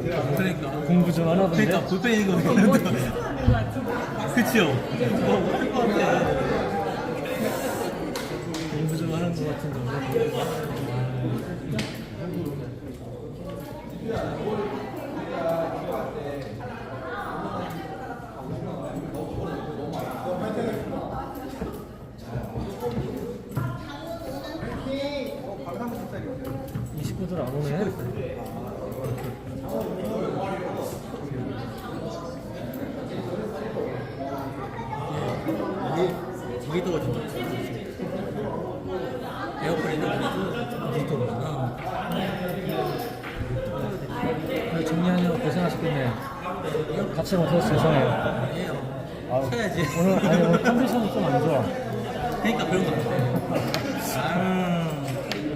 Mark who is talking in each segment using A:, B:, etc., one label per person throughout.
A: 그러니까
B: 공부 좀 하나 본데?
A: 그러니까 볼펜 이거 그치요?
B: 공부 좀 하는 것 같은데. 이 식구들 안 오네.
A: 모히또가 진짜 에어컨 있는
B: 정리하느라 고생하셨겠네. 같이 못해서 죄송해요. 아우,
A: 쳐야지.
B: 오늘 컨디션이 좀 안 좋아.
A: 그러니까 그런 거 같아.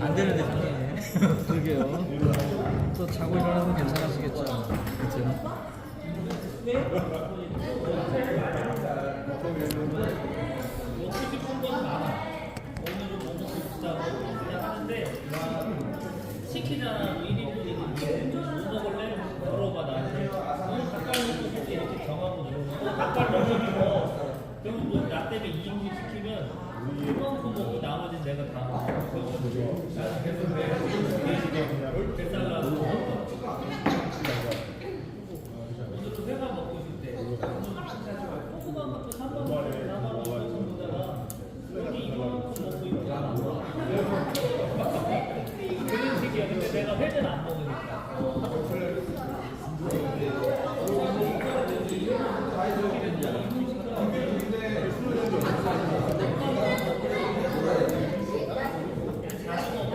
A: 안 되는데 상해.
B: 그러게요. 또 자고 일어나면 괜찮아지겠죠. 그죠?
C: 시키잖아. 1인분이 뭐 먹을래? 물어봐 나한테. 닭발 먹고 싶지 이렇게 정하고 물어봐. 닭발 먹고 싶어. 그럼 뭐 나 때문에 2인분 시키면 이만큼 먹고 나머지는 내가 다 먹어. 계속 뱃살라고 오늘 또 회가 먹고 싶대. 고구마 먹고 3만 원, 4만 원 정도다가 여기 이만큼 먹고 있잖아. 그런 식이야. 근데 내가 회는 안 먹으니까.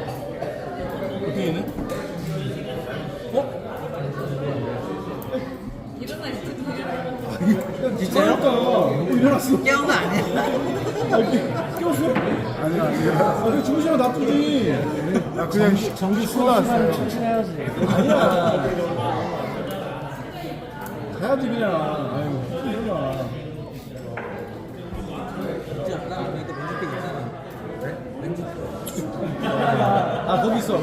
A: 어떻게 얘는? 진짜요?
D: 일어났어.
A: 깨운 거 아니야?
D: 깨웠어? 아니야, 아니야. 그냥 주무시면 놔두지. 나 그냥 전기 쓰고 왔어요.
B: 출신해야지.
D: 아니야. 가야지, 그냥. 아유, 일어나.
A: 진짜 나 아무래도 면접대 있잖아. 그래? 면접.
D: 아, 거기 있어. 그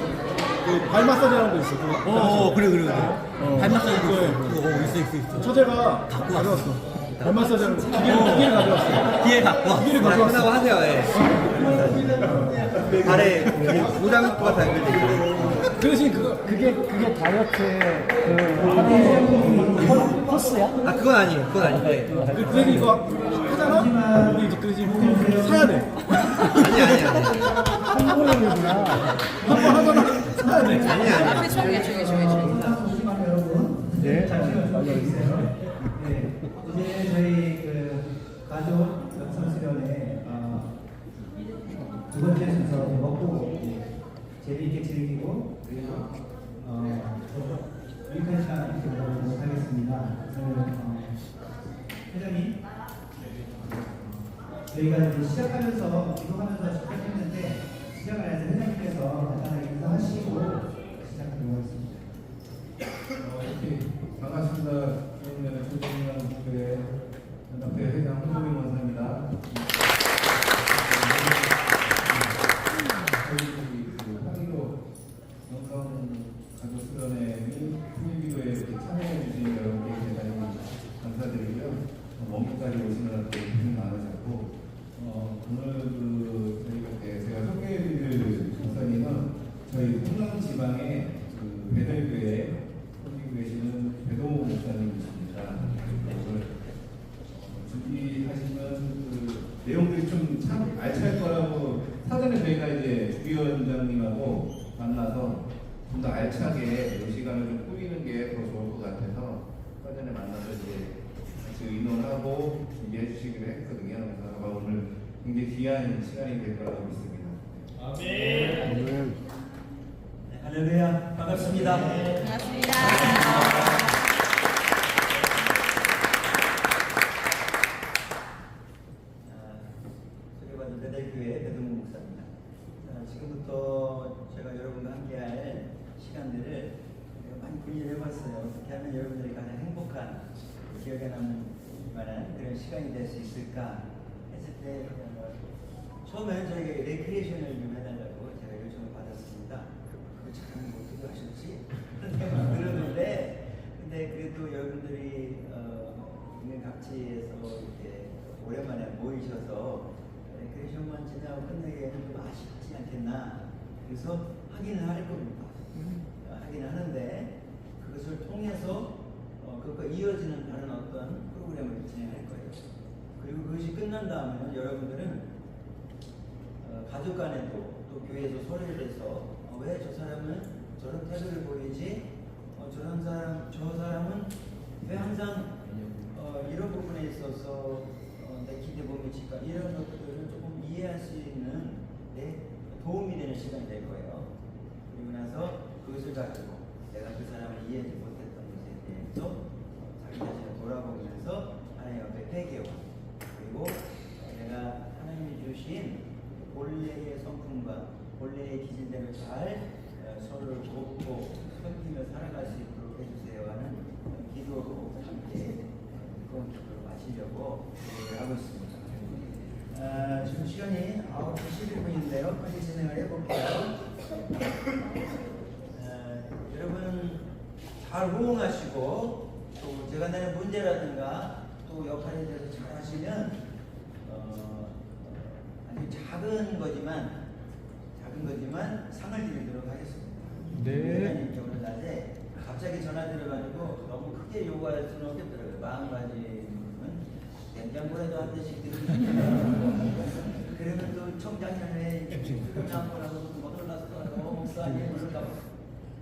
D: 발 마사지라는 거 있어. 그거.
A: 그래. 발 마사지 그거 있어.
D: 처제가 가져왔어. 발 마사지라는 거. 기계를 가져왔어.
A: 뒤에 갖고 와.
D: 기계를 가져왔어.
E: 끝나고 하세요. 예. 발에 모장도가 다 연결돼 있어요.
D: 그 대신
B: 그게 다이어트의 그 코스야?
E: 아 그건 아니에요. 그건 아닌데.
D: 그 대신 이거 하잖아? 근데 이제 그 대신 사야 돼.
E: 아니.
B: 한국인이구나.
D: 한번 하잖아. 사야 돼.
E: 아니.
F: 앞에 조용히.
B: 네.
G: 이제 저희 그 가족 영상 수련회 두 번째 순서 먹고 재미있게 즐기고 그리고 유익한 시간 이렇게 보내도록 하겠습니다. 회장님 저희가 이제 시작하면서 기도하면서 시작했는데 시작을 해서 회장님께서 간단하게 인사하시고 시작하도록 하겠습니다.
D: 반갑습니다. 조정현 교회 연합회 회장 홍동민 원사입니다. 저희 황희로 영상 가족 수련회의 풍일기도에 이렇게 참여해 주신 여러분께 대단히 감사드리고요. 먼 길까지 오시느라 또 고생 많으셨고 오늘 저희가 제가 소개해드릴 목사님은 저희 홍남 지방의 베들교회 계시는 배동호 목사님이십니다. 오늘 준비하시면 내용들이 좀 참 알찰 거라고 사전에 저희가 이제 주위원장님하고 만나서 좀 더 알차게 이 시간을 좀 꾸미는 게 더 좋을 것 같아서 사전에 만나서 이제 같이 의논하고 준비해 주시기로 했거든요. 그래서 아마 오늘 굉장히 귀한 시간이 될 거라고 믿습니다.
C: 아멘.
G: 할렐루야 반갑습니다.
F: 반갑습니다.
E: 소개받은 배달교회 배동무 목사입니다. 지금부터 제가 여러분과 함께할 시간들을 많이 고민을 해봤어요. 어떻게 하면 여러분들이 가장 행복한 기억에 남는 만한 그런 시간이 될 수 있을까 했을 때 처음에는 저희가 레크리에이션을 좀 해달라고 제가 요청을 받았습니다. 그거 참 어떻게 하셨지? 그런 생각 들었는데 근데 그래도 여러분들이 있는 각지에서 이렇게 오랜만에 모이셔서 레크레이션만 지나고 끝내기에는 좀 아쉽지 않겠나. 그래서 하기는 할 겁니다. 하기는 하는데 그것을 통해서 그것과 이어지는 다른 어떤 프로그램을 진행할 거예요. 그리고 그것이 끝난 다음에는 여러분들은 가족 간에도 또 교회에서 소리를 내서 왜 저 사람은 저런 태도를 보이지? 저런 사람, 저 사람은 왜 항상 이런 부분에 있어서 내 기대범이 질까? 이런 것들을 조금 이해할 수 있는 도움이 되는 시간이 될 거예요. 그리고 나서 그것을 가지고 내가 그 사람을 이해하지 못했던 것에 대해서 자기 자신을 돌아보면서 하나님 앞에 회개와 그리고 내가 하나님이 주신 본래의 성품과 본래의 기질대로 잘 서로를 돕고 섬기며 살아갈 수 있도록 해주세요 하는 기도로 함께 그런 기도를 마치려고 기도를 하고 있습니다. 지금 시간이 9시 11분인데요. 빨리 진행을 해볼게요. 여러분 잘 호응하시고 또 제가 내는 문제라든가 또 역할에 대해서 잘 하시면 아주 작은 거지만 상을 드리도록 하겠습니다.
B: 네.
E: 회장님께 오늘 낮에 갑자기 전화 드려가지고 너무 크게 요구할 수는 없겠더라고요. 마음가짐은 냉장고에도 한 대씩 드리면 그러면 또 청장년에 냉장고라고 못 올라서 목사님 그럴까봐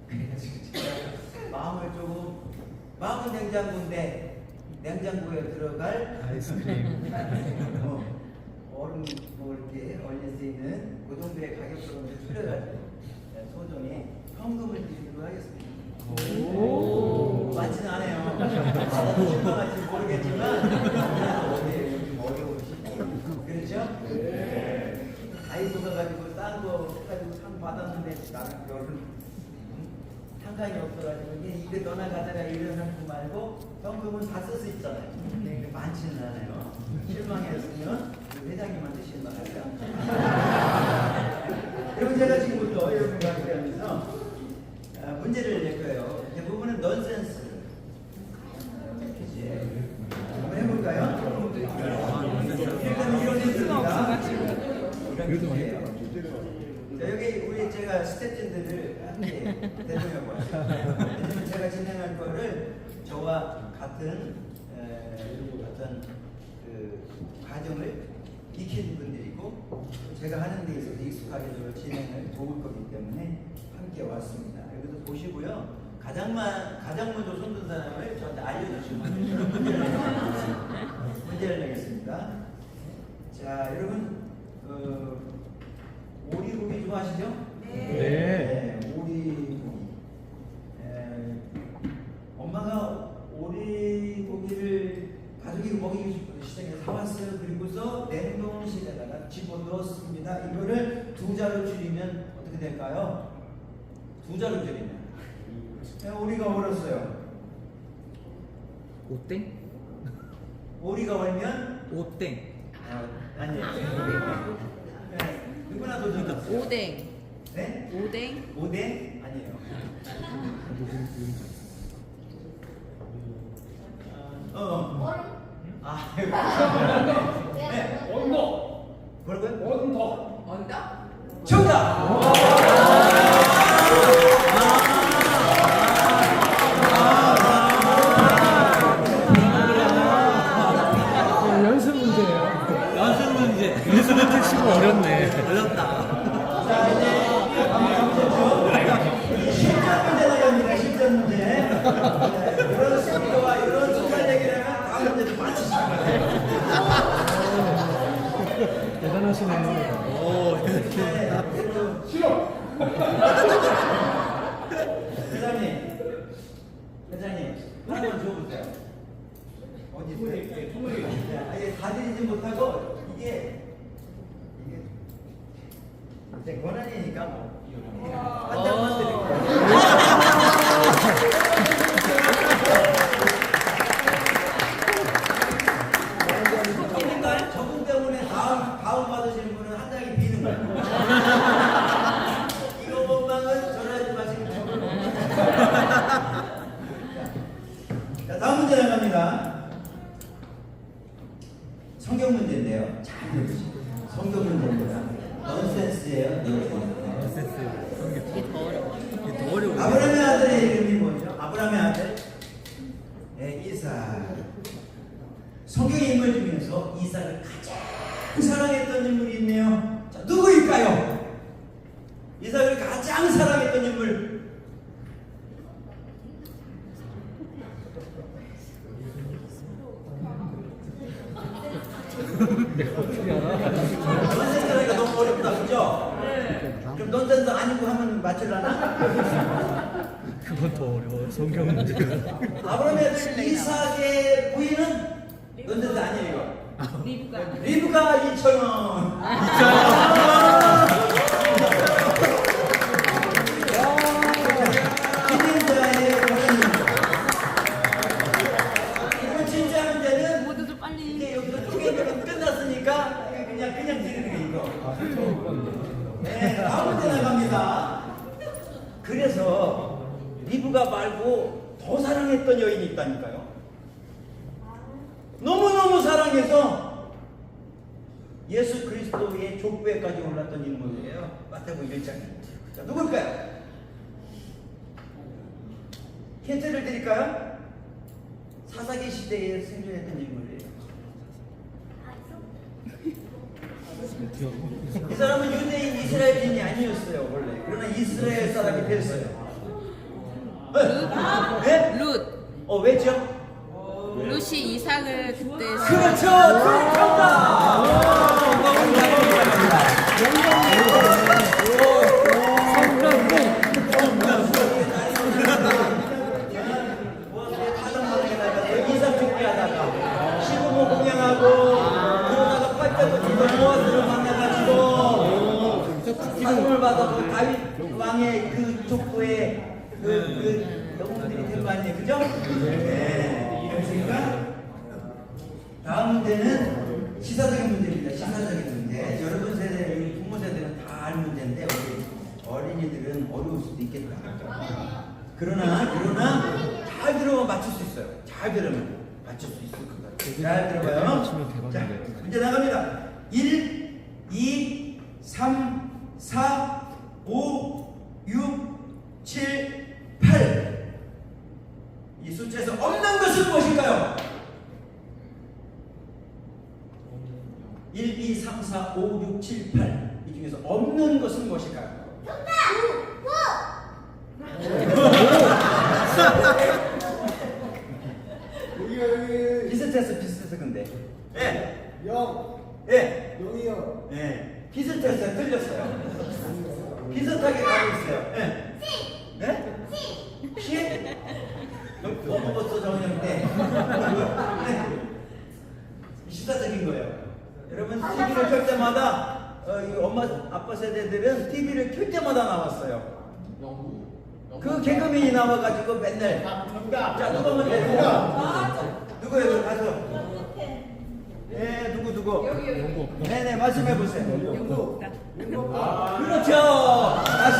E: 그래가지고 제가 마음은 냉장고인데 냉장고에 들어갈
B: 아이스크림.
E: 얼음 뭐 이렇게 얼릴 수 있는 그 정도의 가격으로 줄여가지고 소정에 현금을 드리도록 하겠습니다. 많지는 않아요. 실망할지 모르겠지만 좀 어려우시고 그렇죠? 아이소가 가지고 싼 거 가지고 상 받았는데 나는 별은 상관이 없어가지고 이거 너나 가져가 이런 상품 말고 현금은 다 쓸 수 있잖아요. 근데 많지는 않아요. 실망했으면 회장님한테 실망하죠. 그럼 제가 지금부터 여러분과 함께 하면서 문제를 낼 거예요. 대부분은 넌센스 퀴즈 한번 해볼까요? 일단 이런 퀴즈입니다. 이런 퀴즈예요. 자, 여기 우리 제가 스태프진들을 함께 대동하고 왔어요. 제가 진행할 거를 저와 같은 그 과정을 익힌 분들이고 제가 하는 데 있어서 익숙하게 진행을 도울 거기 때문에 함께 왔습니다. 여기서 보시고요. 가장 먼저 손든 사람을 저한테 알려주시면 문제를 내겠습니다. 자, 여러분 오리고기 좋아하시죠?
B: 네.
E: 오리고기. 엄마가 오리고기를 가족이 먹이고 싶어서 시장에 사왔어요. 그리고서 냉동실에다가 집어넣었습니다. 이거를 2자로 줄이면 어떻게 될까요? 2자로 줄이면 오리가 얼었어요.
A: 오땡?
E: 오리가 얼면
A: 오땡.
E: 아니에요. 누구나 도전하세요.
F: 오뎅.
E: 네?
F: 오뎅.
E: 오뎅? 아니에요. 네.
C: 언더.
E: 뭐라고요?
C: 언더.
F: 언더?
E: 정답!
B: 연습 문제예요.
A: 연습 문제.
B: 연습 문제 치고 어렵네.
A: 어렵다.
E: 자, 이제 실전 문제가 됩니다. 실전 문제. 이런 스피드와 이런 순간 얘기라면 다음 문제도 맞히시면
B: 대단하시네.
E: 회장님, 하나만 줘보세요. 어디 있어요? 아예 다 드리지 못하고 이게 제 권한이니까 뭐 한 장만 드릴게요. 적응 때문에 다음 받으시는 분은 한 장이 비는 거예요. 이거 못방은 전화하지 마시고 적응. 다음 문제 나갑니다. 성경 문제인데요. 잘 들으시고. 성경 문제입니다. 넌센스예요. 넌센스.
B: 이게 더 어려워.
E: 아브라함의 아들의 이름이 뭐죠? 아브라함의 아들? 네, 이삭. 성경의 인물 중에서 이삭을 가장 사랑했던 인물이 있네요. 자, 누구일까요? 이삭을 가장 사랑했던 인물. 넌센스가 너무 어렵다, 그죠? 그럼 넌센스 아니고 하면 맞추려나?
B: 그건 더 어려워. 성경 문제는.
E: 아브라함의 아들 이삭의 부인은 넌센스 아니에요. 리브가 2,000원. 기념자의 고객입니다. 이건 진짜 문제는
F: 모두들 빨리.
E: 이제 여기서 쪼개면 끝났으니까 그냥 드리는 게 이거. 네, 다음 문제 나갑니다. 그래서 리브가 말고 더 사랑했던 여인이 있다니까요. 너무너무 사랑해서 예수 그리스도의 족부에까지 올랐던 인물이에요. 마태복음 1장입니다. 자, 누굴까요? 힌트를 드릴까요? 사사기 시대에 생존했던 인물이에요. 이 사람은 유대인 이스라엘인이 아니었어요 원래. 그러나 이스라엘 사람이 됐어요. 네?
F: 룻.
E: 왜죠?
F: 룻이 이삭을 그때
E: 그렇죠! 정답! 이삭 죽게 하다가 시부모 공양하고 그러다가 팔자부터 모아스를 만나가지고 사슴을 받아서 다윗 왕의 그 족보에 그 영웅들이 된 거 아니에요, 그죠? 네, 이러니까 다음 문제는 시사적인 문제입니다. 시사적인 문제. 여러분 세대, 우리 부모 세대는 다 알 문제인데 우리 어린이들은 어려울 수도 있겠다. 그러나 잘 들으면 맞출 수 있어요. 잘 들으면 맞출 수 있을 것 같아요. 잘 들어봐요. 자, 문제 나갑니다. 1, 2, 3, 4, 5, 6, 7, 8. 이 숫자에서 없는 것은 무엇일까요? 1, 2, 3, 4, 5, 6, 7, 8. 이 중에서 없는 것은 무엇일까요? 비슷했어 근데. 예.
G: 0.
E: 예.
G: 0이요.
E: 예. 비슷했어요. 틀렸어요. 비슷하게 가고 있어요. 예. 예? 10? 뭐 먹었어 정영 때? 시사적인 거예요. 여러분 TV를 켤 때마다 이 엄마 아빠 세대들은 TV를 켤 때마다 나왔어요. 그 개그맨이 나와가지고 맨날 자 누가 먼저 누구예요? 가서 네 누구 네네 말씀해 보세요. 그렇죠. 다시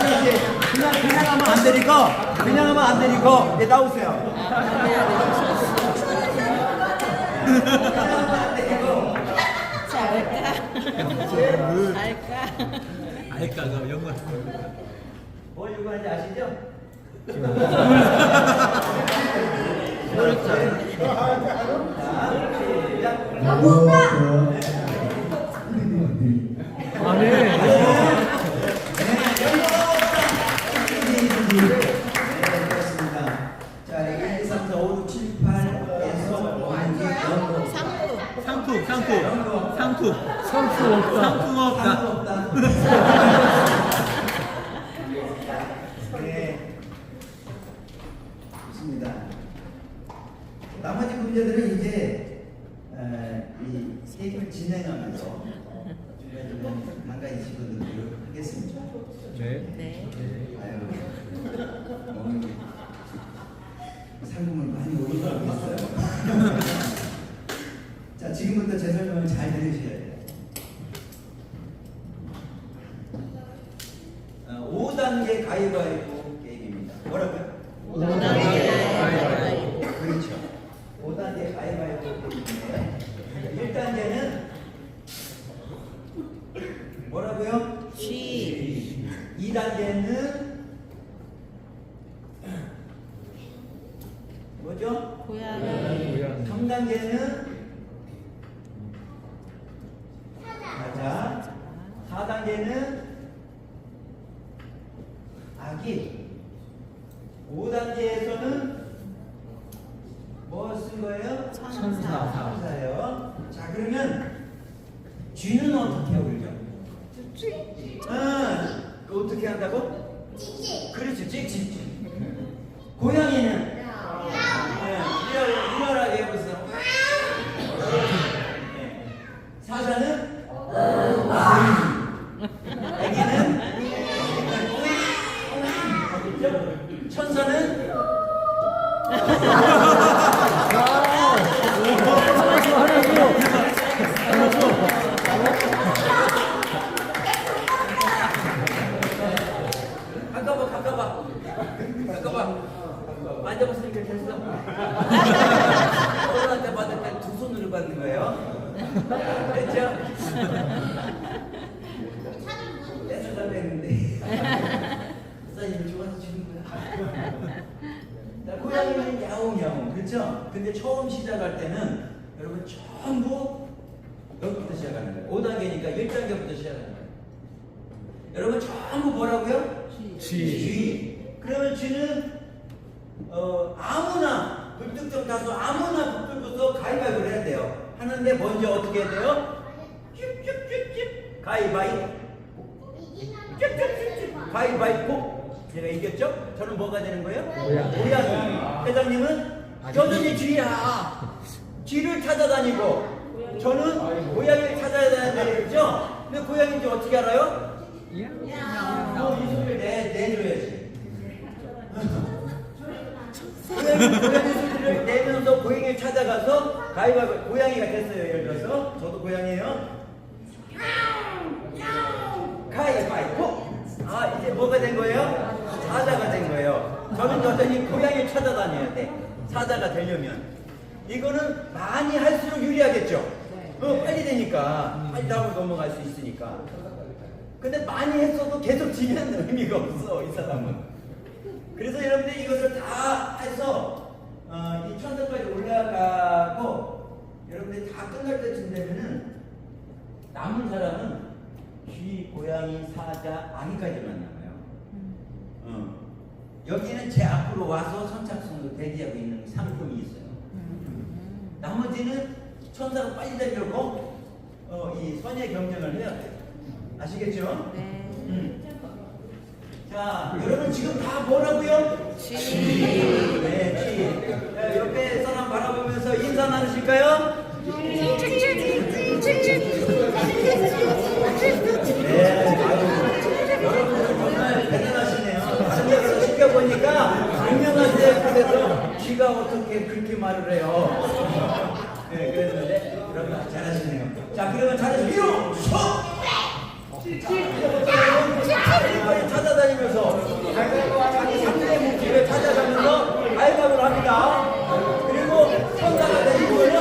E: 그냥 하면 안 되니까 네 나오세요.
B: 알까가 영광.
E: 뭘 요구하는지 아시죠?
B: 안 해.
E: 그렇습니다. 자, 1, 2, 3, 4, 5, 6, 7, 8에서
B: 상품 없다.
E: 네. 좋습니다. 나머지 문제들은 이제 이 게임을 진행하면서 좀 한 가지 집어넣도록 하겠습니다.
B: 네.
E: 아유, 오늘 상금을 많이 올리고 있어요. 자, 지금부터 제 설명을 잘 들으셔야 돼요. 5단계 가위바위보 게임입니다. 뭐라고요?
F: 5단계 가위바위보.
E: 그렇죠. 뭐죠?
F: 고양이.
E: 3단계는 사자, 4단계는 아기, 5단계에서는 뭐 쓴 거예요? 천사예요. 자, 그러면 쥐는 어떻게 울죠? 어떻게 한다고? 그렇죠, 찍찍. 고양이는 리얼하게 해보세요. 사자는 애기는 천사는 가까봐 만져봤으니까 됐어. 어른한테 받을 때 두 손으로 받는 거예요. 됐죠? 떼쳐달랬는데 사장님이 좋아서 주는 거야. 자, 고양이는 야옹야옹, 그렇죠? 근데 처음 시작할 때는 여러분 전부 여기부터 시작하는 거예요. 5단계니까 1단계부터 시작하는 거예요. 여러분 전부 뭐라고요? 쥐. 그러면 쥐는 아무나 불특정 다수 아무나 붙들고서 가위바위보를 해야 돼요. 하는데 먼저 어떻게 해야 돼요? 쭉쭉쭉쭉 가위바위보. 쭉쭉쭉쭉 가위바위보. 제가 이겼죠? 저는 뭐가 되는 거예요? 고양이. 회장님은 여전히 쥐야. 쥐를 찾아다니고 저는 고양이를 찾아다니죠. 근데 고양이 이제 어떻게 알아요? 이 소리를 내줘야지. 고양이 소리를 내면서 고양이를 찾아가서 가위바위보 고양이가 됐어요. 예를 들어서 저도 고양이에요. 가위바위보. 이제 뭐가 된 거예요? 사자가 된 거예요. 저는 여전히 고양이를 찾아다녀야 돼. 사자가 되려면 이거는 많이 할수록 유리하겠죠. 빨리 되니까 빨리 다음으로 넘어갈 수 있으니까. 근데 많이 했어도 계속 지면 의미가 없어, 이 사람은. 그래서 여러분들 이것을 다 해서 이 천사까지 올라가고 여러분들이 다 끝날 때쯤 되면은 남은 사람은 쥐, 고양이, 사자, 아기까지만 남아요. 여기는 제 앞으로 와서 선착순으로 대기하고 있는 상품이 있어요. 나머지는 천사가 빨리 되려고 이 선의 경쟁을 해야 돼요. 아시겠죠?
F: 네.
E: 자, 여러분 지금 다 뭐라고요? 쥐. 네, 쥐. 자, 옆에 사람 바라보면서 인사 나누실까요? 네, 여러분들 정말 대단하시네요. 다른 데서 시켜보니까 유명하세요. 그래서 쥐가 어떻게 그렇게 말을 해요? 네, 그랬는데 여러분 잘하시네요. 자, 그러면 잘해서 위로 서! 찾아다니면서 자기 상대의 목표를 찾아가면서 알바를 합니다. 그리고 천사가 되시고는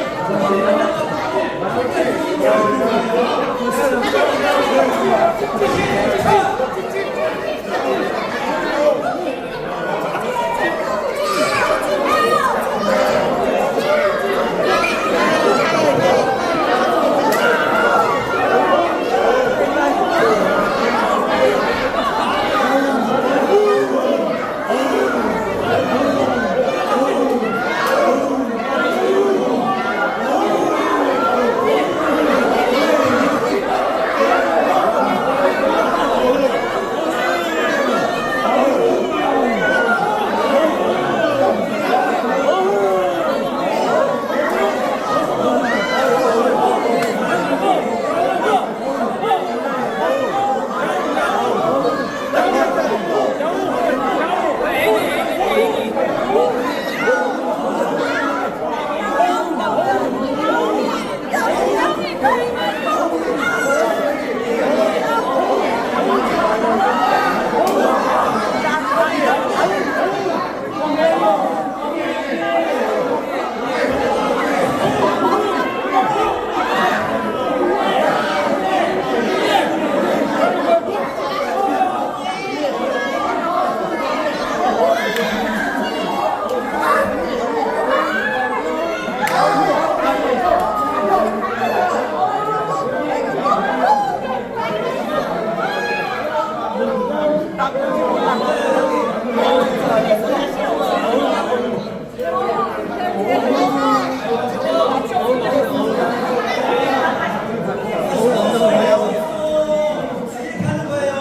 E: 하는 거예요.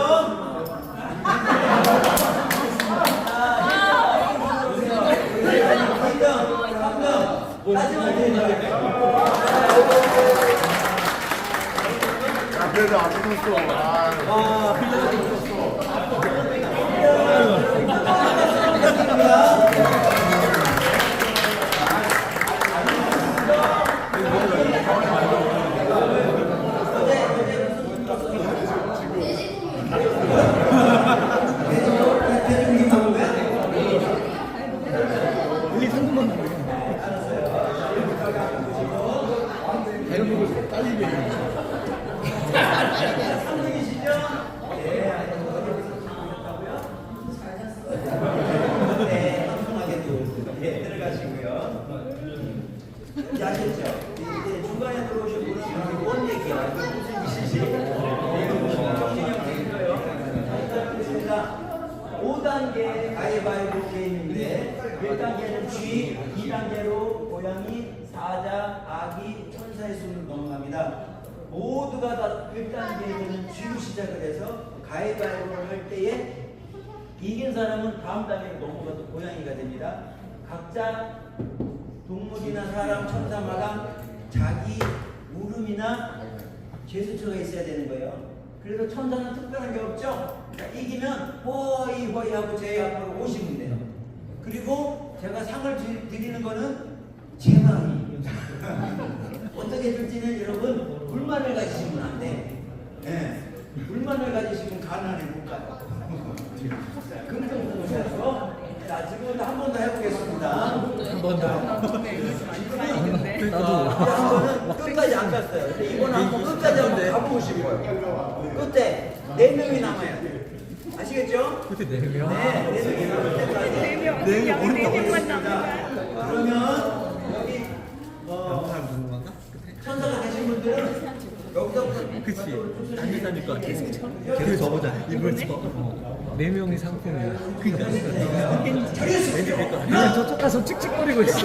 E: 마지막
H: 그래도 안 붙었어.
E: 들어가시고요. 이제 아셨죠? 이제 중간에 들어오신 분은 뭔 얘기야? 무슨 일이지? 정신력 되고요. 자, 5단계 가위바위보 게임인데 1단계는 쥐, 2단계로 고양이, 사자, 아기, 천사의 수를 넘어갑니다. 모두가 다 1단계에는 쥐로 시작을 해서 가위바위보를 할 때에 이긴 사람은 다음 단계로 넘어가서 고양이가 됩니다. 각자 동물이나 사람, 천사, 마감, 자기 물음이나 제스처가 있어야 되는 거예요. 그래서 천사는 특별한 게 없죠. 그러니까 이기면 호이 호이 하고 제 앞으로 오시면 돼요. 그리고 제가 상을 드리는 거는 제 마음이 어떻게 줄지는 여러분 불만을 가지시면 안 돼. 네. 불만을 가지시면 가난에 못 가요. 긍정적으로 자, 지금부터 한 번 더 해보겠습니다.
B: 한 번 더.
E: 한 번은 끝까지 안 갔어요. 근데 이번은 한번 끝까지 한번 가보시고 끝에 4명이 남아야 돼요. 아시겠죠?
B: 그때 4명?
E: 네, 4명이 남을 때까지.
F: 4명만 남은
E: 그러면 여기
B: 사람 궁금한가?
E: 천사가 되신 분들은 여기서부터
B: 그치. 당기다니까 계속 접어자. 이걸 쳐. 4명이 상품이야. 그니까. 그냥 저쪽 가서 칙칙거리고 있어.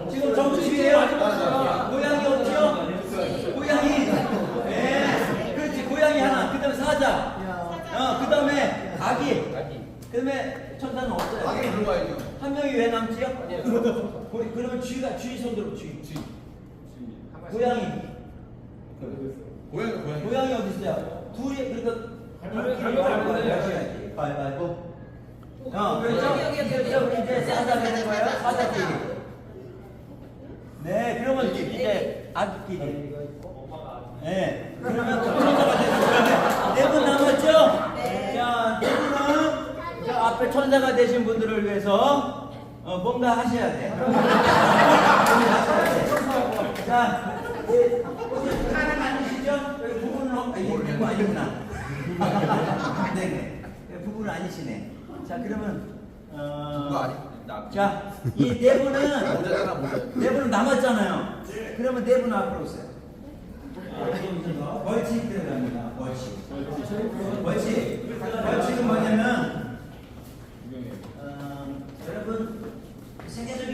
E: 지금 정치예요. 고양이 없죠? 고양이. 네. 그렇지. 고양이 하나. 그다음에 사자. 그 다음에 아기. 그 다음에 천사는 없어요.
B: 아기 들어가야죠.
E: 한 명이 왜 남지요? 그러면 쥐 손 들어. 쥐. 고양이. 고양이 어디 있어요? 둘이 그러니까 가위바위보. 그렇죠? 이제 사자 되는 거예요. 사자끼리. 네, 그러면 이제 아기끼리. 네, 그러면 천사가 됐어요. 네 분 남았죠? 자, 네 분은 저 앞에 천사가 되신 분들을 위해서 뭔가 하셔야 돼. 자, 사람 아니시죠? 여기 부부는 부부 아니구나. 네, 부부는 아니시네. 자, 그러면 자, 이 네 분은 남았잖아요. 그러면 네 분 앞으로 오세요. 벌칙 들어갑니다. 벌칙은 뭐냐면 여러분 세계적인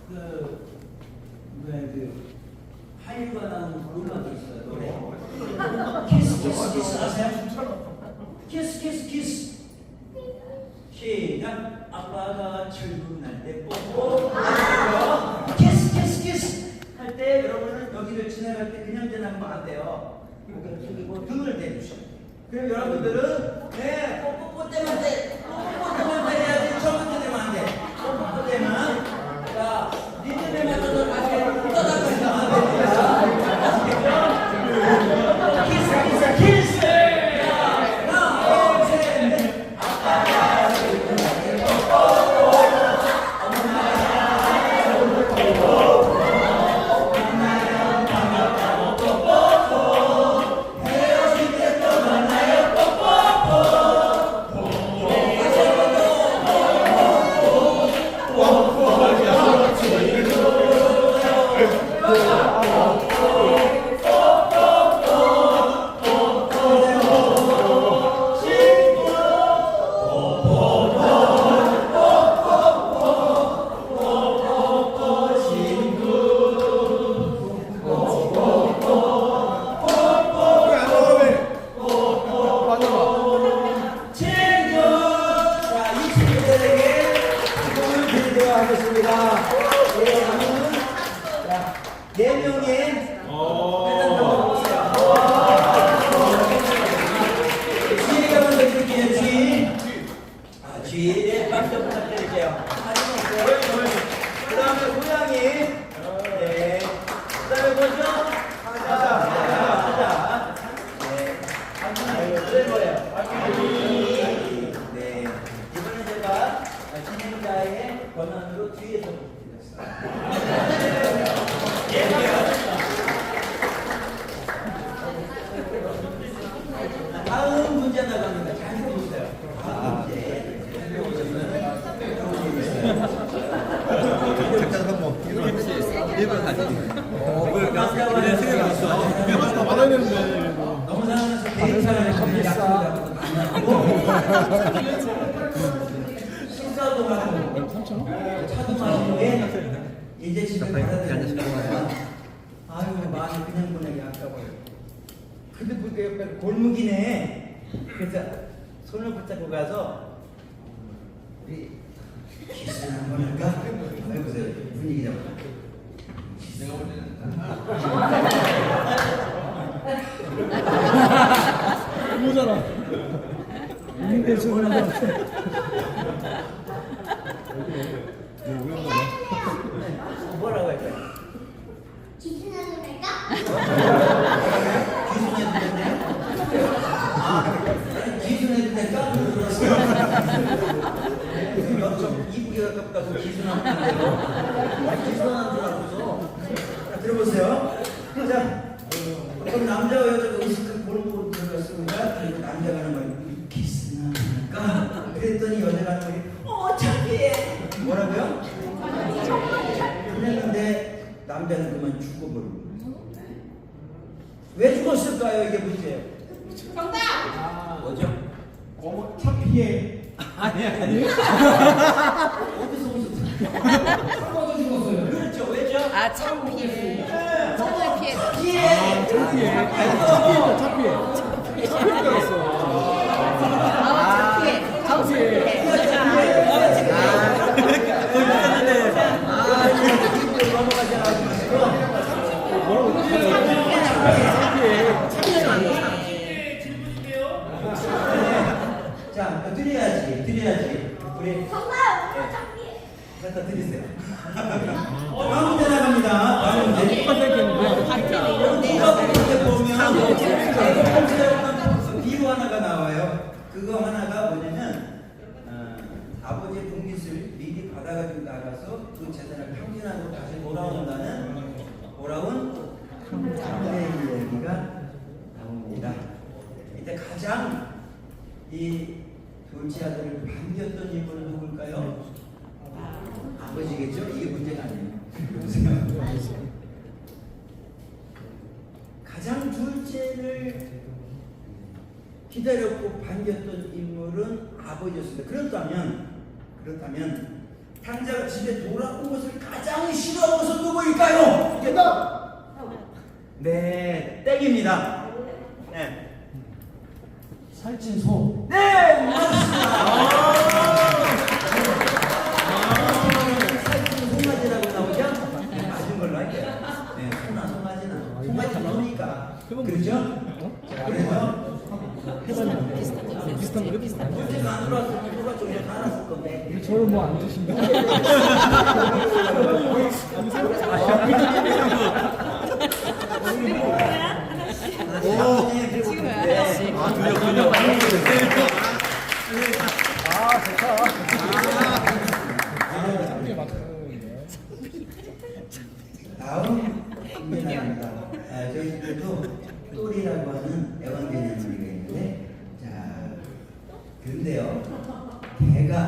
E: 그 한류가 나오는 음악이 있어요. 노래. 키스 아세요? 키스. 시작. 아빠가 출근할 때 뽀뽀. 키스 할 때 여러분은 여기를 지나갈 때 그냥 지나가면 안 돼요. 고개를 숙이고 등을 대주셔. 그럼 여러분들은 네 뽀뽀 때만 해야지. 처음부터 되면 안 돼. 뽀뽀 때만. 자, 리듬에 맞춰서 다시 떠나가시면 안 됩니다. 키스. 다음 문제 나갑니다. 잘 들어보세요. 다음 문제.
B: 잠깐 한번 1번 가지.
E: 그래,
B: 세개 갔어. 1번 다 받아야 되는데.
E: 너무 사랑해서 개인 사랑에 커피 약속하고 만나고 식사도 하고 차도 마시고 이제 집에 가야 되는 아유 마음이 그냥 보내기 아까워요. 근데 그 옆에 골목이네. 그래서 손을 붙잡고 가서 우리 키스를 한번 할까? 해보세요. 분위기 잡아. 내가 볼 때는
A: 너무잖아. 이게 저런 거.
E: 뭐라고 할까요?
F: 기준하는 할까?
E: 기준해도 된대요? 기준해도 될까? 이쁘게 가깝다. 자꾸 기순한 대로 기순한 줄 알고서. 자, 들어보세요. 자, 어떤 남자와 여자가 으슥한 골목으로 들어갔습니다. 그리고 남자가 하는 말이 키스나 할까? 그랬더니 여자가 하는 말이 어차피 뭐라고요? 그랬는데 남자는 그만 죽어버리고. 왜 죽었을까요? 이게 문제예요.
F: 정답!
E: 뭐죠?
G: 어차피에
E: 어디서 오셨어요?
G: 사고도 죽었어요.
E: 그렇죠. 왜죠?
H: 아, 참 피해.
E: 네.
H: 참을 피해서.
E: 피해.
B: 차 피해.
H: 아우, 참 피해. 아우, 참 피해.
E: 자, 드려야지. 우리
F: 정답! 어차피!
E: 갖다 드리세요. 다음 문제 나갑니다. 다음 문제. 이렇게 보면 비유 하나가 나와요. 그거 하나가 뭐냐면 아버지의 분깃을 미리 받아가지고 나가서 그 재산을 평진하고 다시 돌아온 장래의 얘기가 나옵니다. 이때 가장 이 둘째 아들을 반겼던 인물은 누굴까요? 아버지겠죠? 이게 문제가 아니에요. 가장 둘째를 기다렸고 반겼던 인물은 아버지였습니다. 그렇다면 탕자가 집에 돌아온 것을 가장 싫어하는 것은 누구일까요? 정답! 네, 땡입니다. 네.
G: 살찐 소.
E: 네, 맞습니다. 살찐 송아지라고 나오죠? 네, 맞은 걸로 할게요. 네, 송아지나. 송아지 나오니까. 그렇죠? 자, 그래서
B: 비슷한 거 비슷한 거.
E: 문제가 안 들어왔을 때 누가 좀 이렇게 알았을 건데.
B: 저를 뭐 안 주신다.
E: 다음 문제입니다. 저희 집에도 똘이라고 하는 에반게리언이가 있는데, 자, 근데요, 개가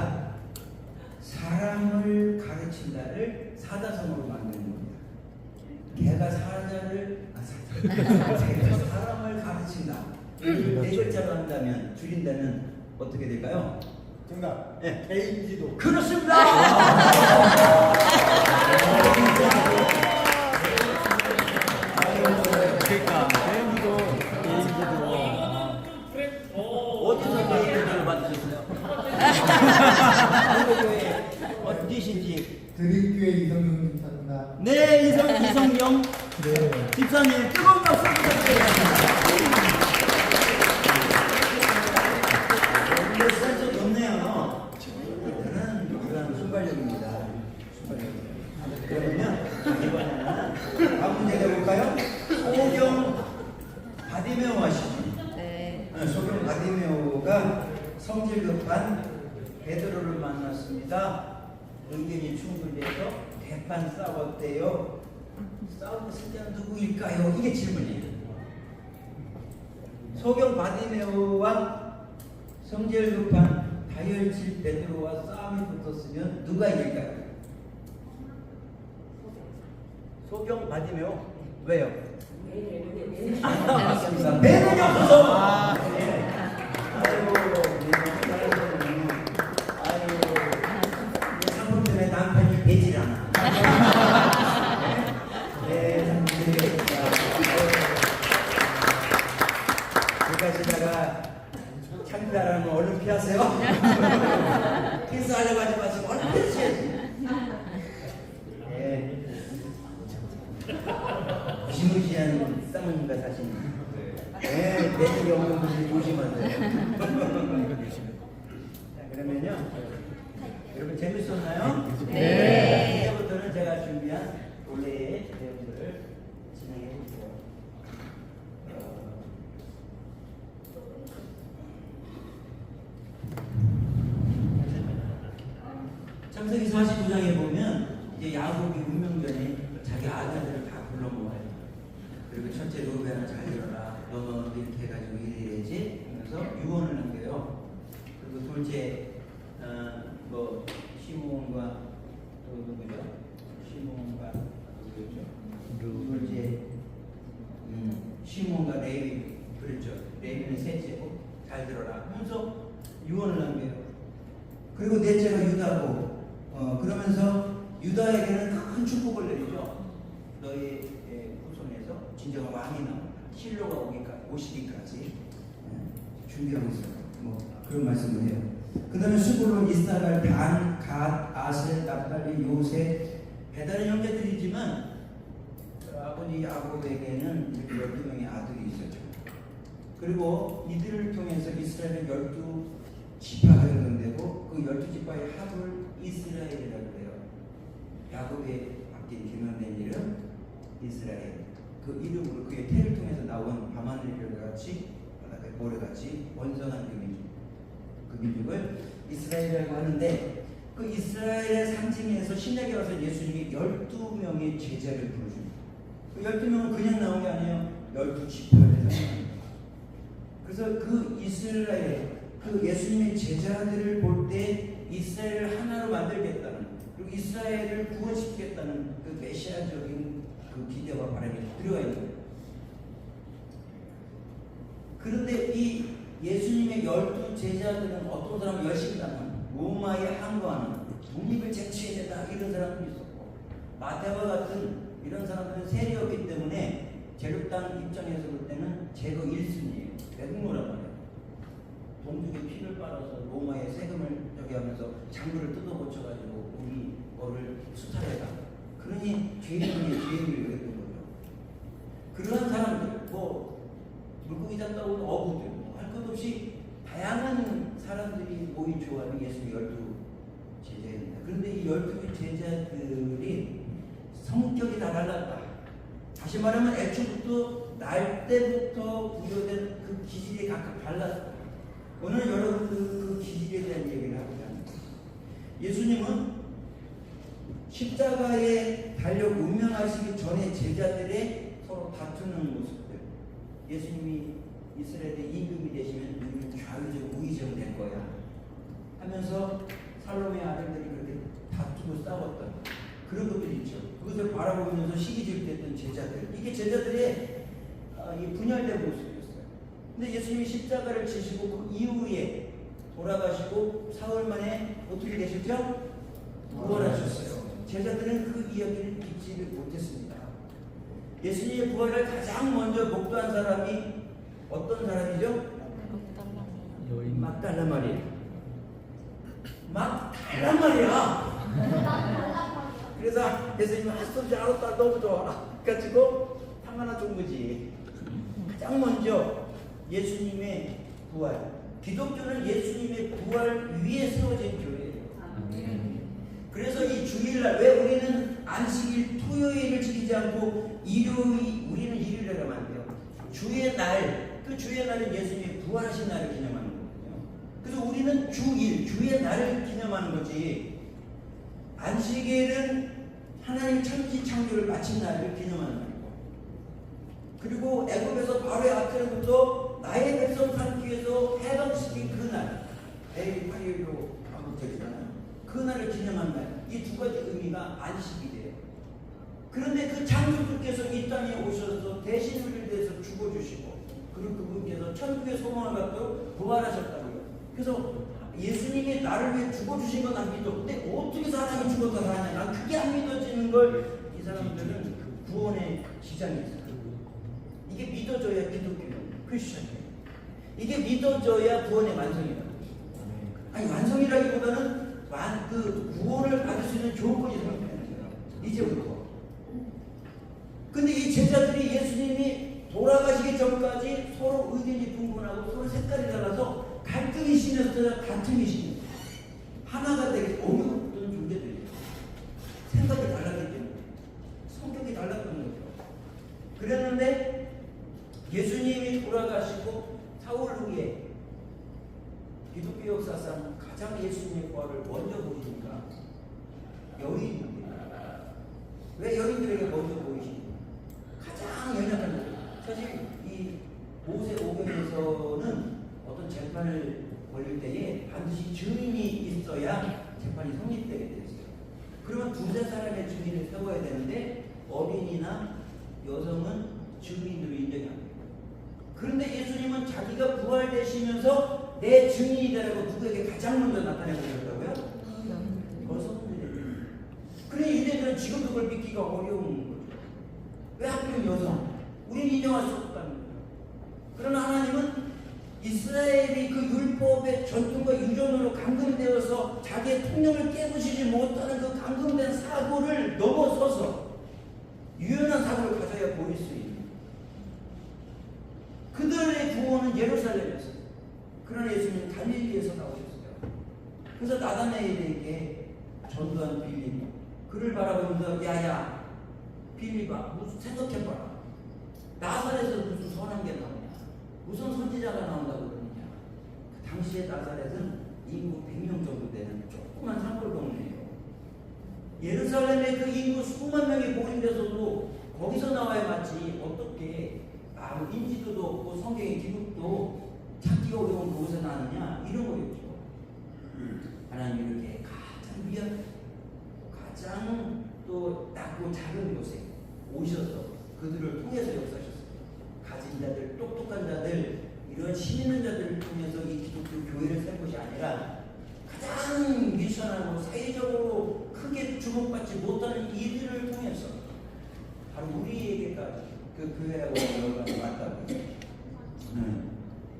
E: 사람을 가르친다를 사자성어로 만드는 겁니다. 개가 사람을 가르친다. 네 글자로 한다면, 줄인다면 어떻게 될까요?
G: 정답.
E: 네.
G: 개인지도.
E: 그렇습니다.
B: 그러니까 개인기도
E: 어디서 개인지도를 받으셨어요? 어디신지.
G: 드림교회 이성용 집사입니다.
E: 네, 이성경 집사님 뜨거운 박수 부탁드립니다. 근데 시간 좀 높네요. 일단은 이건 순발력입니다. 그러면 이번에는 다음 문제 내볼까요? 소경 바디메오 아시죠?
H: 네.
E: 소경 바디메오가 성질 급한 베드로를 만났습니다. 의견이 충돌돼서 대판 싸웠대요. 싸운 승자는 누구일까요? 이게 질문이에요. 소경 바디메오와 성질 급한 다혈질 베드로와 싸움이 붙었으면 누가 이길까요? 소경 바디메오 왜요? 맞습니다. 배는이 없어서. 아이고, 상품 때문에 남편이 배질 않아. 네, 그까지다가 창피하라면 얼른 피하세요. 키스하려고 하지 마시고 얼른 피하셔야지. 네. 무시무시한 쌍문과 사실. 네, 배질이 없는 분들 조심하세요. 자, 그러면요. 여러분 재밌었나요?
H: 네.
E: 이제부터는 제가 준비한 원래의 내용들을 진행해 볼게요. 창세기 49장 5장에 보면 이제 야곱이 운명 전에 자기 아들들을 다 불러 모아요. 그리고 첫째 루벤아 잘 들어라. 너 이렇게 해가지고 이래야지. 하면서 유언을 남겨요. 그리고 둘째 뭐 시몬과 또 누구죠? 시몬과 누구죠? 둘째 시몬과 레위 그랬죠. 레위는 셋째고 잘 들어라. 하면서 유언을 남겨요. 그리고 넷째가 유다고 그러면서 유다에게는 큰 축복을 내리죠. 너희 후손에서 진정한 왕이 나온다. 실로가 오시기까지 준비하고 있어요. 뭐 그런 말씀을 해요. 그 다음에 스불론, 이사갈, 단, 갓, 아셀, 납달리, 요셉 배달의 형제들이지만 아버지 야곱에게는 이렇게 12명의 아들이 있었죠. 그리고 이들을 통해서 이스라엘은 12지파가 형성되고 그 12지파의 합을 이스라엘이라고 해요. 야곱의 맡긴 기념된 이름 이스라엘. 그 이름으로 그의 태를 통해서 나온 밤하늘별 같이 바다의 모래같이 원성한 그 민족을 이스라엘이라고 하는데 그 이스라엘의 상징에서 신약에 와서 예수님이 12명의 제자를 부르십니다. 그 12명은 그냥 나온 게 아니에요. 12지파를 상징합니다. 그래서 그 이스라엘, 그 예수님의 제자들을 볼 때 이스라엘을 하나로 만들겠다는, 그리고 이스라엘을 구원시키겠다는 그 메시아적인 그 기대와 바람이 들어가 있는 거예요. 그런데 이 예수님의 12제자들은 어떤 사람은 열심히 하면 로마에 항거하는 독립을 쟁취해야 된다 이런 사람들이 있었고, 마태와 같은 이런 사람들은 세리였기 때문에 제국당 입장에서 볼 때는 제거 1순위예요. 외국노란 말이에요. 동족의 피를 빨아서 로마의 세금을 저기 하면서 장부를 뜯어 고쳐가지고 우리 거를 수탈해라. 그러니 죄인을 그랬던 거죠. 그러한 사람들, 뭐 물고기 잡다고 하는 어부들, 할 것 없이 다양한 사람들이 모인 조합이 예수의 12제자입니다. 그런데 이 12제자들이 성격이 다 달랐다. 다시 말하면 애초부터 날 때부터 부여된 그 기질이 각각 달랐다. 오늘 여러분들 그 기질에 대한 얘기를 하고자 합니다. 예수님은 십자가에 달려 운명하시기 전에 제자들의 서로 다투는 모습들, 예수님이 이스라엘의 임금이 되시면 우리는 좌의정 우의정 될 거야 하면서 살롬의 아들들이 그렇게 다투고 싸웠던 그런 것들이 있죠. 그것을 바라보면서 시기질투했던 제자들, 이게 제자들의 분열된 모습이었어요. 근데 예수님이 십자가를 지시고 그 이후에 돌아가시고 사흘 만에 어떻게 되셨죠? 부활하셨어요. 제자들은 그 이야기를 믿지를 못했습니다. 예수님의 부활을 가장 먼저 목도한 사람이 어떤 사람이죠? 막달라 마리아. 막달라 마리아. 그래서 예수님이 할 수 없이 알았다, 너무 좋아. 가지고 하나 준 거지. 가장 먼저 예수님의 부활. 기독교는 예수님의 부활 위에 세워진 교회예요. 그래서 이 주일날, 왜 우리는 안식일 토요일을 지키지 않고 우리는 일요일이라고 하면 안 돼요. 주의 날, 그 주의 날은 예수님이 부활하신 날을 기념하는 거거든요. 그래서 우리는 주의 날을 기념하는 거지. 안식일은 하나님 천지 창조를 마친 날을 기념하는 날이고, 그리고 애굽에서 바로의 앞에부터 나의 백성 삼기 위해서 해방시킨 그 날, 내일 8일로 반복되잖아요. 그 날을 기념한 날, 이 두 가지 의미가 안식이 돼요. 그런데 그 창조주께서 이 땅에 오셔서 대신 우리를 위해서 죽어주시고, 그리고 그분께서 천국의 소망을 갖고 부활하셨다고요. 그래서 예수님이 나를 위해 죽어주신 건 안 믿어. 근데 어떻게 사람이 죽어서 사냐? 난 그게 안 믿어지는 걸 이 사람들은 구원의 지장이 있어요. 이게 믿어져야 기독교는 크리스천이에요. 이게 믿어져야 구원의 완성이다. 아니, 완성이라기보다는 그 구원을 받을 수 있는 조건이 생각되는 거예요. 이제부터. 근데 이 제자들이 예수님이 돌아가시기 전까지 서로 의견이 분분하고 서로 색깔이 달라서 갈등이 심했어요. 다툼이 심했어요. 하나가 되게 어려웠던 존재들이에요. 생각이 달랐기 때문에. 성격이 달랐던 거죠. 그랬는데 예수님이 돌아가시고 사흘 후에 기독교 역사상 가장 예수님의 부활을 먼저 보시니까 여기 왜 여러분들에게 먼저 보이시니? 가장 연약한 것. 사실 이 모세 오경에서는 어떤 재판을 벌일 때에 반드시 증인이 있어야 재판이 성립되게 되어 있어요. 그러면 두세 사람의 증인을 세워야 되는데 어린이나 여성은 증인으로 인정이 안 돼요. 그런데 예수님은 자기가 부활되시면서 내 증인이 되라고 누구에게 가장 먼저 나타내고 계셨다고요? 여성들에게. 그래 유대인들은 지금도 그걸 믿기가 어려운 거죠. 왜 하필 여성? 우리는 인정할 수 없다는 거예요. 그러나 하나님은 이스라엘이 그 율법의 전통과 유전으로 감금되어서 자기의 통념을 깨부시지 못하는 그 감금된 사고를 넘어서서 유연한 사고를 가져야 보일 수 있는 그들의 구원은 예루살렘에서. 그러나 예수님은 갈릴리에서 나오셨어요. 그래서 나다나엘에게 전도한 빌립, 그를 바라보면서 야야 빌립아 무슨 생각해봐라. 나사렛에서 무슨 선한 게 나오냐, 무슨 선지자가 나온다고 그러느냐. 그 당시에 나사렛은 인구 100명 정도 되는 조그만 산골 동네예요. 예루살렘의 그 인구 수만 명이 모인데서도 거기서 나와야 맞지 어떻게 아무 인지도도 없고 성경의 기록도 찾기 어려운 곳에 나느냐 이런 거였죠. 하나님 이렇게 가장 위험, 가장 또 낮고 작은 곳에 오셔서 그들을 통해서 역사하셨어요. 가진 자들, 똑똑한 자들, 이런 힘 있는 자들을 통해서 이 기독교 교회를 세운 것이 아니라 가장 미션하고 사회적으로 크게 주목받지 못하는 이들을 통해서 바로 우리에게까지 그 교회라고 열어가는 맞다고요.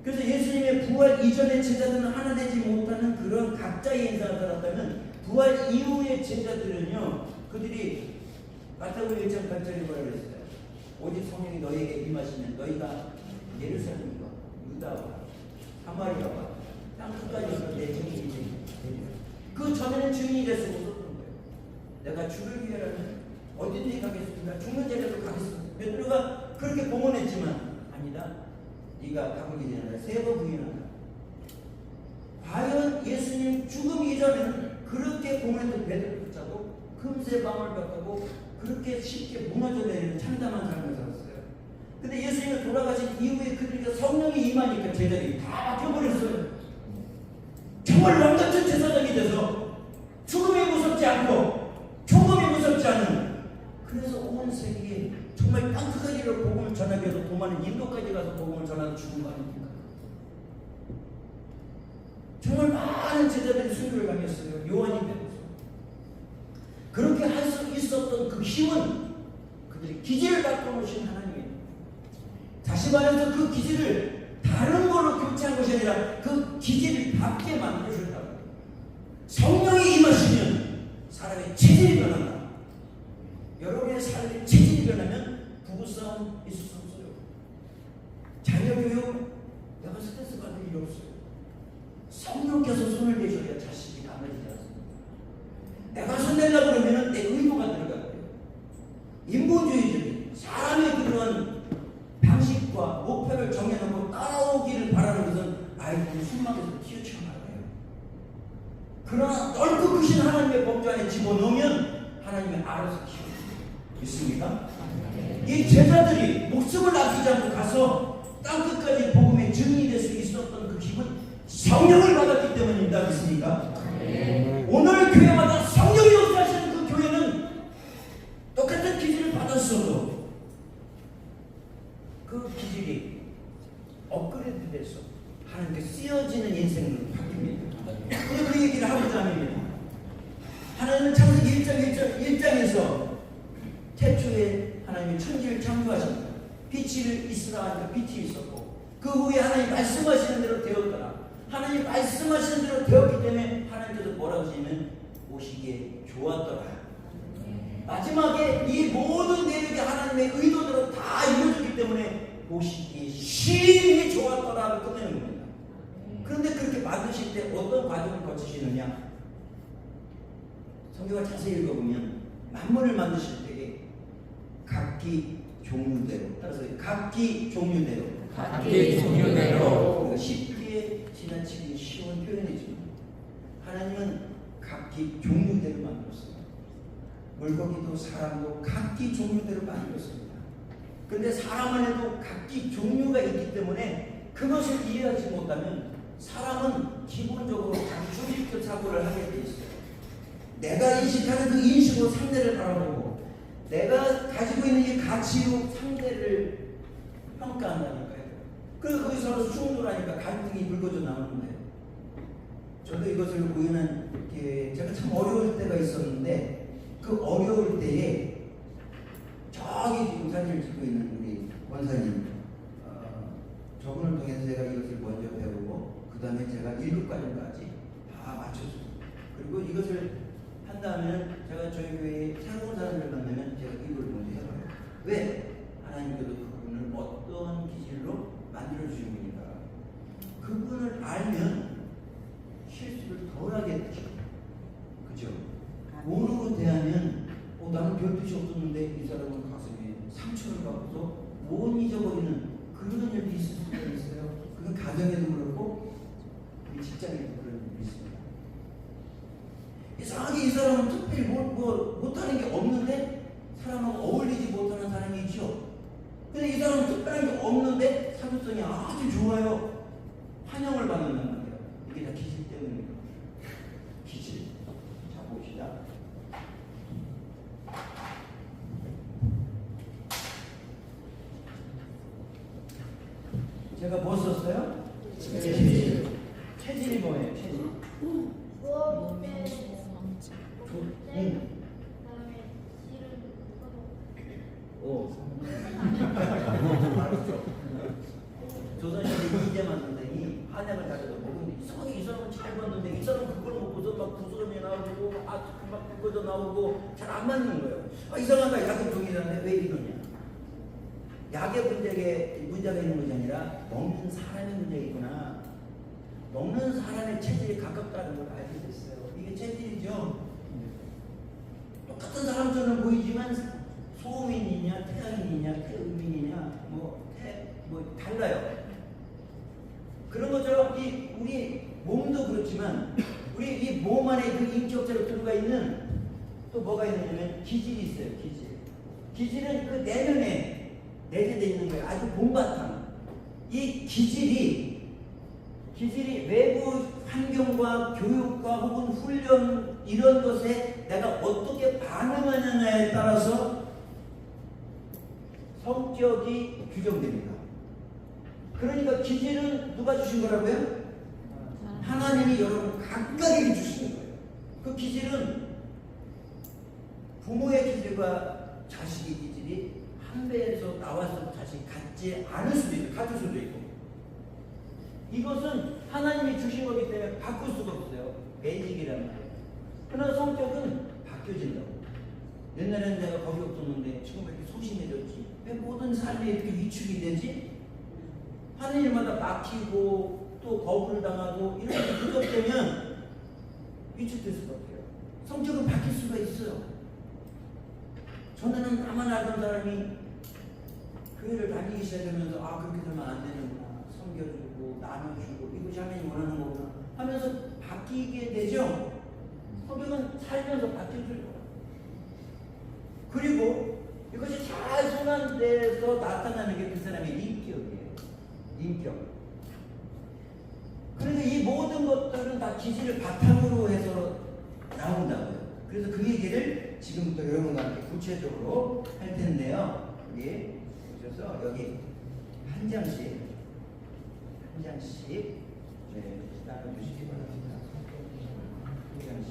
E: 그래서 예수님의 부활 이전의 제자들은 하나 되지 못하는 그런 각자의 인생을 살았다면 부활 이후의 제자들은요, 그들이 마태복음 1장 8절에 뭐라 그랬어요? 오직 성령이 너희에게 임하시면 너희가 예루살렘과 유다와 사마리아와 땅 끝까지 내 증인이 되리라. 그 전에는 증인이 될 수 없었던 거예요. 내가 주를 위하여는 어디든지 가겠습니다. 죽는 자리로 가겠습니다. 베드로가 그렇게 공언했지만 아니다. 네가 가고 있는 아니라 3번 부인한다. 과연 예수님 죽음 이전에는 그렇게 공언했던 베드로 붙잡고 금세 방을 받고 그렇게 쉽게 무너져 내리는 참담한 삶을 살았어요. 근데 예수님이 돌아가신 이후에 그들에게 성령이 임하니까 제자들이 다 바뀌어버렸어요. 정말 왕같은 제사장이 돼서 죽음이 무섭지 않고 초금이 무섭지 않은, 그래서 온 세계에 정말 땅끝까지로 복음을 전하기 위해서 도마는 인도까지 가서 복음을 전하는 죽은 거 아닙니까? 정말 많은 제자들이 순교를 당했어요. 요한이 되어서. 그렇게 할 수 있었던 그 힘은 그들이 기질을 갖고 오신 하나님이에요. 다시 말해서 그 기질을 다른 걸로 교체한 것이 아니라 그 기질을 받게 만들어준다고. 성령이 임하시면 사람의 체질이 변한다. 여러분의 삶의 체질이 변하면 부부싸움 있을 수 없어요. 자녀교육 내가 스트레스 받을 일이 없어요. 성령께서 손을 대셔야 자식이 강해지지 않습니다. 내가 손댄다고 그러면 내 의도가 들어가요. 인본주의적인 사람의 그런 방식과 목표를 정해놓고 따라오기를 바라는 것은 아이들이 순막에서 튀어나가요. 그러나 넓고 크신 하나님의 법조 안에 집어넣으면 하나님이 알아서 키워줍니다. 있습니까? 이 제자들이 목숨을 아끼지 않고 가서 땅끝까지 복음의 증인이 될 수 있었던 그 힘은 성령을 받았기 때문입니다. 믿습니까? 오늘 교회마다 성령이 역사하시는 그 교회는 똑같은 기질을 받았어도 그 기질이 업그레이드 돼서 하나님께 쓰여지는 인생으로 바뀝니다. 오늘 그 얘기를 하고자 합니다. 하나님은 창세기 1장에서 태초에 하나님이 천지를 창조하십니다. 빛이 있으라 하니까 빛이 있었고 그 후에 하나님 말씀하시는 대로 되었더라. 하나님 말씀하시는 대로 되었기 때문에 하나님께서 뭐라고 하시냐면 보시기에 좋았더라. 마지막에 이 모든 내력이 하나님의 의도대로 다 이루어졌기 때문에 보시기에 심히 좋았더라고 끝내는 겁니다. 그런데 그렇게 만드실 때 어떤 과정을 거치시느냐? 성경을 자세히 읽어보면 만물을 만드실 때에 각기 종류대로, 따라서 각기 종류대로 우리가 쉽게 지나치기 쉬운 표현이지만 하나님은 각기 종류대로 만들었어요. 물고기도 사람도 각기 종류대로 만들었습니다. 그런데 사람 안에도 각기 종류가 있기 때문에 그것을 이해하지 못하면 사람은 기본적으로 주입적 사고를 하게 돼 있어요. 내가 인식하는 그 인식으로 상대를 바라보고 내가 가지고 있는 이 가치로 상대를 평가한다니까요. 그래서 거기서 충돌하니까 갈등이 불거져 나오는 거예요. 저도 이것을 우연한 제가 참 어려울 때가 있었는데 그 어려울 때에 저기 지금 사진을 찍고 있는 우리 원사님 저분을 통해서 제가 이것을 먼저 배우고 그 다음에 제가 1급과정까지 다 맞췄어요. 그리고 이것을 한 다음에 제가 저희 교회에 새로운 사람을 만나면 제가 이걸 먼저 해봐요. 왜? 하나님께서 그분을 어떤 기질로 만들어주신 분인가. 그분을 알면 실수를 덜 하겠죠. 그죠? 모르고 대하면 나는 별 뜻이 없었는데 이 사람은 가슴에 상처를 받고서 못 잊어버리는 그런 일이 있을 수가 있어요. 그건 가정에도 그렇고 우리 직장에도 그런 일이 있습니다. 이상하게 이 사람은 특별히 못하는 게 없는데 사람하고 어울리지 못하는 사람이 있죠. 근데 이 사람은 특별한 게 없는데 사교성이 아주 좋아요. 환영을 받는단 말이에요. 이게 다 기질 때문입니다. 기질. 자, 봅시다. 제가 뭐 썼어요? 체질. 체질이 뭐예요? 체질. 조선시대 이재만 선생이 한약을 가져다 먹는데 이상하게 이 사람은 잘 봤는데 이 사람은 그걸 먹고서 막 구스럼이 나오고 막 굵어져 나오고 잘 안 맞는 거예요. 이상하다. 약은 종이라는데 왜 이러냐. 약의 문제가 있는 것이 아니라 먹는 사람의 문제가 있구나. 먹는 사람의 체질이 가깝다는 걸 알게 됐어요. 이게 체질이죠. 똑같은 사람처럼 보이지만 소음인이냐 태양인이냐 태음인이냐 뭐 달라요. 그런 것처럼 우리 몸도 그렇지만 우리 이 몸 안에 그 인격체로 들어가 있는 또 뭐가 있느냐면 기질이 있어요. 기질은 그 내면에 내재되어 있는 거예요. 아주 본바탕. 이 기질이 외부 환경과 교육과 혹은 훈련 이런 것에 내가 어떻게 반응하느냐에 따라서 성격이 규정됩니다. 그러니까 기질은 누가 주신 거라고요? 하나님이 여러분 각각에게 주시는 거예요. 그 기질은 부모의 기질과 자식의 기질이 한 배에서 나와서 자식이 같지 않을 수도 있고 같을 수도 있고 이것은 하나님이 주신 거기 때문에 바꿀 수가 없어요. 매직이란 말이에요. 그러나 성격은 바뀌어진다고. 옛날에는 내가 겁이 없었는데 지금 왜 이렇게 소심해졌지? 왜 모든 삶에 이렇게 위축이 되지? 하는 일마다 막히고 또 거부를 당하고 이렇게 누적되면 위축될 수가 없어요. 성격은 바뀔 수가 있어요. 전에는 나만 알던 사람이 교회를 다니기 시작하면서 그렇게 살면 안 되는구나. 섬겨주고 나눠주고 이것이 하나님 원하는 거구나 하면서 바뀌게 되죠. 성격은 살면서 바뀌어질 거예요. 그리고 이것이 잘 순환돼서 나타나는 게 그 사람의 인격이에요. 인격. 그런데 이 모든 것들은 다 기질을 바탕으로 해서 나온다고요. 그래서 그 얘기를 지금부터 여러분과 함께 구체적으로 할 텐데요. 여기 보셔서 여기 한 장씩 나눠주시기 바랍니다. 한 장씩.